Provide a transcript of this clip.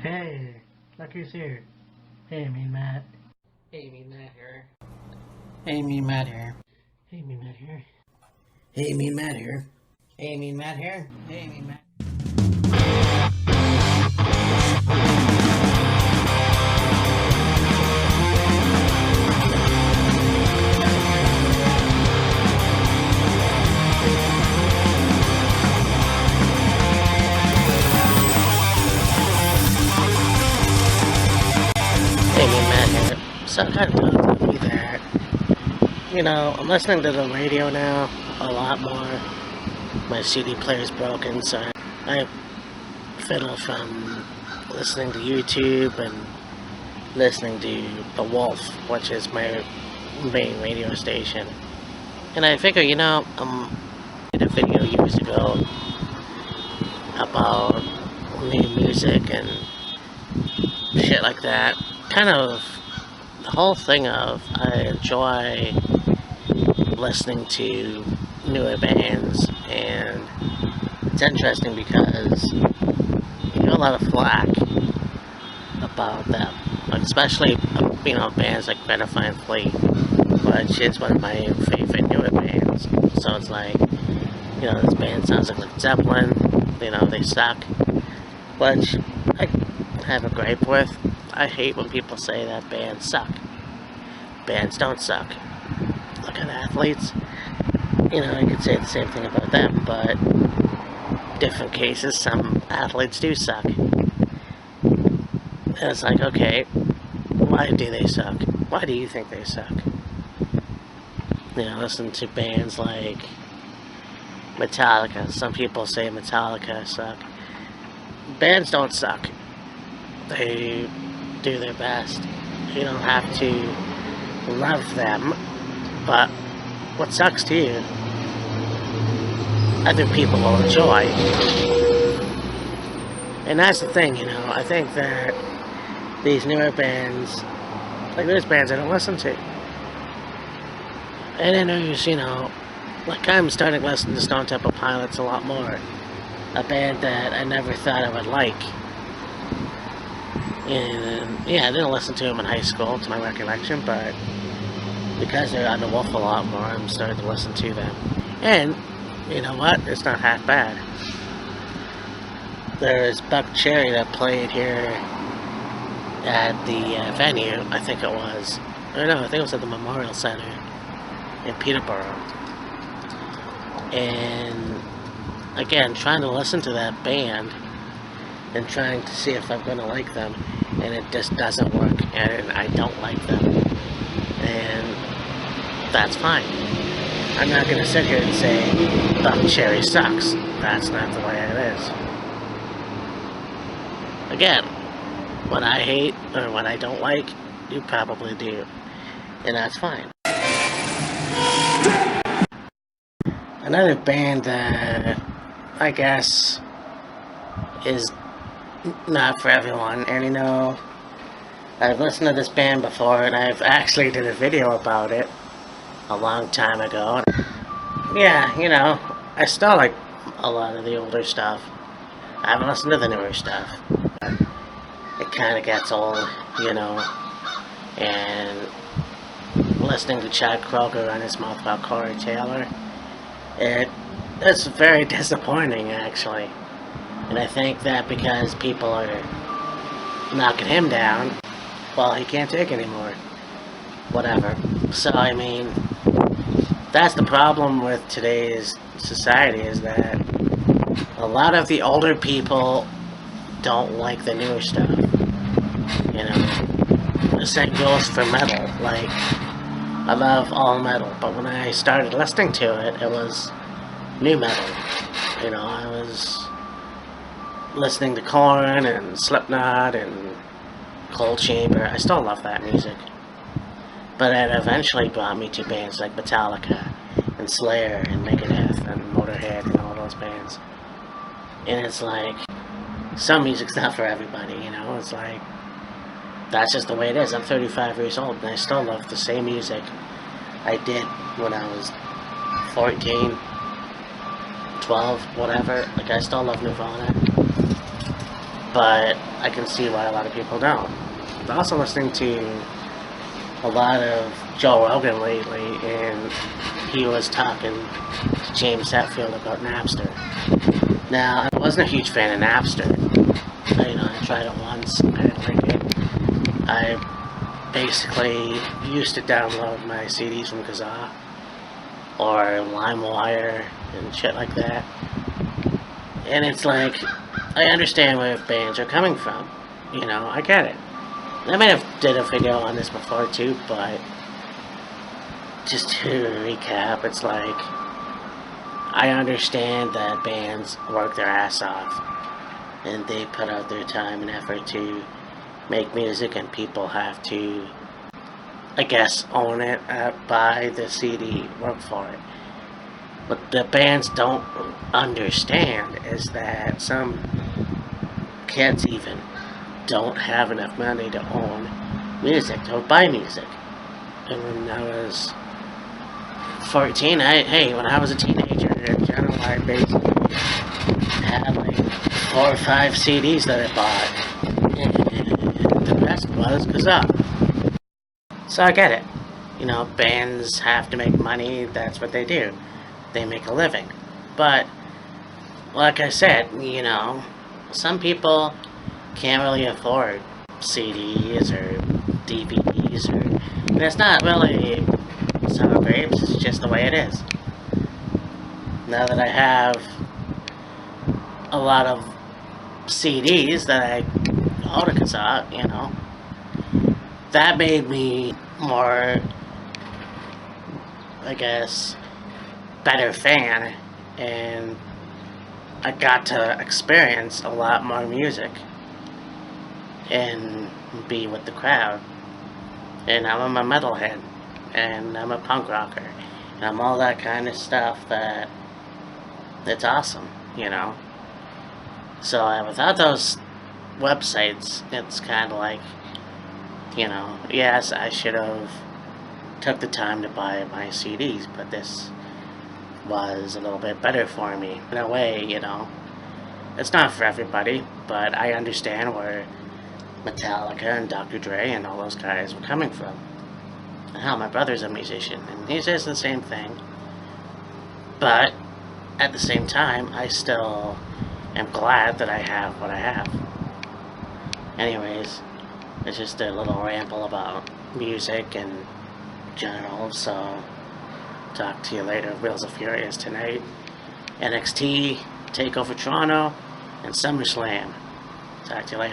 Hey, look who's here. Hey, Mean Matt. Hey, Mean Matt here. Hey, Mean Matt here. Hey, Mean Matt here. Hey, Mean Matt here. Hey, Mean Matt here. Hey, Mean Matt. Hey, Mean Matt here. So I kind of talked to you that, I'm listening to the radio now a lot more. My CD player's broken, so I fiddle from listening to YouTube and listening to The Wolf, which is my main radio station. And I figure, did a video years ago about new music and shit like that. Kind of the whole thing of I enjoy listening to newer bands, and it's interesting because you get a lot of flack about them, especially bands like Greta Van Fleet, which is one of my favorite newer bands. So it's like, this band sounds like Led Zeppelin, they suck, which I have a gripe with. I hate when people say that bands suck. Bands don't suck. Look at athletes. I could say the same thing about them, but different cases, some athletes do suck. And it's like, okay, why do they suck? Why do you think they suck? Listen to bands like Metallica. Some people say Metallica suck. Bands don't suck. They do their best. You don't have to love them, but what sucks to you, other people will enjoy. And that's the thing, I think that these newer bands, like there's bands I don't listen to. And then there's, like I'm starting to listen to Stone Temple Pilots a lot more. A band that I never thought I would like. And yeah, I didn't listen to them in high school, to my recollection, but because they're on The Wolf a lot more, I'm starting to listen to them. And, you know what? It's not half bad. There's Buckcherry that played here at the venue, I think it was. I think it was at the Memorial Center in Peterborough. And, again, trying to listen to that band and trying to see if I'm going to like them, and it just doesn't work, and I don't like them. And that's fine. I'm not going to sit here and say Buckcherry sucks. That's not the way it is. Again, what I hate or what I don't like, you probably do. And that's fine. Another band that I guess is not for everyone, and I've listened to this band before, and I've actually did a video about it a long time ago. Yeah, I still like a lot of the older stuff. I haven't listened to the newer stuff. It kind of gets old, and listening to Chad Kroeger run his mouth about Corey Taylor, it's very disappointing, actually. And I think that because people are knocking him down, well, he can't take anymore. Whatever. So, that's the problem with today's society, is that a lot of the older people don't like the newer stuff. The same goes for metal. Like, I love all metal, but when I started listening to it, it was new metal. I was listening to Korn and Slipknot and Cold Chamber. I still love that music. But it eventually brought me to bands like Metallica and Slayer and Megadeth and Motorhead and all those bands. And it's like, some music's not for everybody, It's like, that's just the way it is. I'm 35 years old and I still love the same music I did when I was 14, 12, whatever. Like, I still love Nirvana. But I can see why a lot of people don't. I'm also listening to a lot of Joe Rogan lately, and he was talking to James Hetfield about Napster. Now, I wasn't a huge fan of Napster. I tried it once. I didn't like it. I basically used to download my CDs from Kazaa or LimeWire and shit like that. And it's like, I understand where bands are coming from. I get it. I might have did a video on this before too, but just to recap, it's like, I understand that bands work their ass off and they put out their time and effort to make music, and people have to, I guess, own it, buy the CD, work for it. What the bands don't understand is that some kids even don't have enough money to own music, to buy music. And when I was 14, when I was a teenager in general, I basically had like 4 or 5 CDs that I bought. And the rest was Kazaa. So I get it. Bands have to make money, that's what they do. They make a living. But, like I said, some people can't really afford CDs or DVDs, and it's not really sour grapes, it's just the way it is. Now that I have a lot of CDs that I own to Kazaa, that made me more, I guess, better fan, and I got to experience a lot more music and be with the crowd. And I'm a metalhead, and I'm a punk rocker, and I'm all that kind of stuff that's awesome, So without those websites, it's kind of like, yes, I should have took the time to buy my CDs, but this was a little bit better for me. In a way, it's not for everybody, but I understand where Metallica and Dr. Dre and all those guys were coming from. And hell, my brother's a musician, and he says the same thing. But, at the same time, I still am glad that I have what I have. Anyways, it's just a little ramble about music in general, so talk to you later. Wheels of Furious tonight, NXT, TakeOver Toronto, and SummerSlam. Talk to you later.